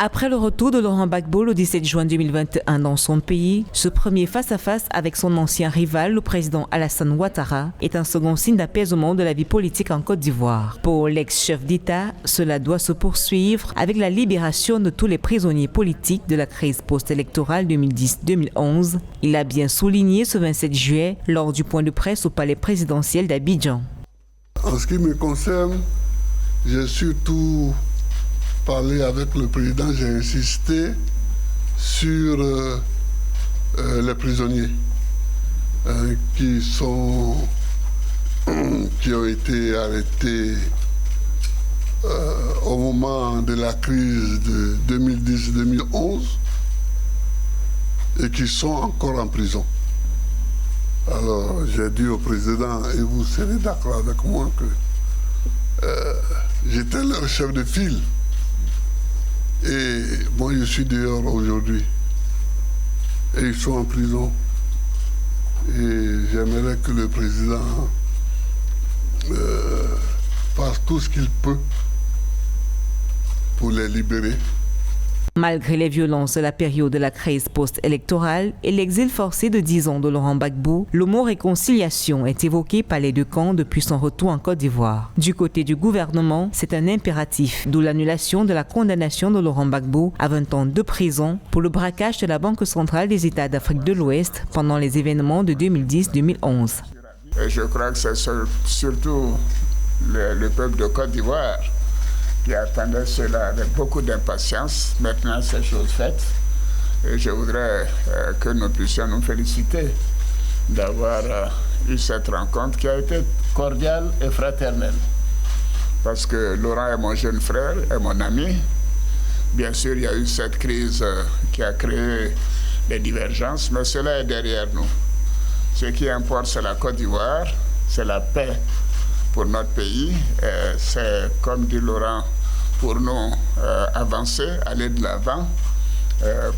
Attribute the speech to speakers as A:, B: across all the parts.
A: Après le retour de Laurent Gbagbo le 17 juin 2021 dans son pays, ce premier face-à-face avec son ancien rival, le président Alassane Ouattara, est un second signe d'apaisement de la vie politique en Côte d'Ivoire. Pour l'ex-chef d'État, cela doit se poursuivre avec la libération de tous les prisonniers politiques de la crise post-électorale 2010-2011. Il a bien souligné ce 27 juillet lors du point de presse au palais présidentiel d'Abidjan.
B: En ce qui me concerne, j'ai surtout parlé avec le président, j'ai insisté sur les prisonniers qui ont été arrêtés au moment de la crise de 2010-2011 et qui sont encore en prison. Alors j'ai dit au président, et vous serez d'accord avec moi, que j'étais leur chef de file. Et moi, je suis dehors aujourd'hui. Et ils sont en prison. Et j'aimerais que le président fasse tout ce qu'il peut pour les libérer.
A: Malgré les violences de la période de la crise post-électorale et l'exil forcé de 10 ans de Laurent Gbagbo, le mot réconciliation est évoqué par les deux camps depuis son retour en Côte d'Ivoire. Du côté du gouvernement, c'est un impératif, d'où l'annulation de la condamnation de Laurent Gbagbo à 20 ans de prison pour le braquage de la Banque centrale des États d'Afrique de l'Ouest pendant les événements de 2010-2011.
C: Je crois que c'est surtout le peuple de Côte d'Ivoire qui attendait cela avec beaucoup d'impatience. Maintenant, c'est chose faite. Et je voudrais que nous puissions nous féliciter d'avoir eu cette rencontre qui a été cordiale et fraternelle. Parce que Laurent est mon jeune frère, est mon ami. Bien sûr, il y a eu cette crise qui a créé des divergences, mais cela est derrière nous. Ce qui importe, c'est la Côte d'Ivoire, c'est la paix pour notre pays. C'est, comme dit Laurent, pour nous avancer, aller de l'avant,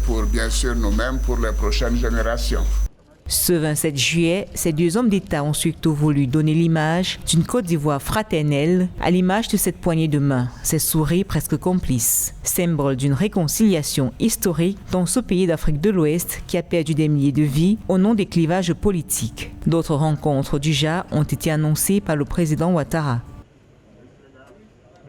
C: pour bien sûr nous-mêmes, pour les prochaines générations.
A: Ce 27 juillet, ces deux hommes d'État ont surtout voulu donner l'image d'une Côte d'Ivoire fraternelle, à l'image de cette poignée de main, ces sourires presque complices, symbole d'une réconciliation historique dans ce pays d'Afrique de l'Ouest qui a perdu des milliers de vies au nom des clivages politiques. D'autres rencontres du genre ont été annoncées par le président Ouattara.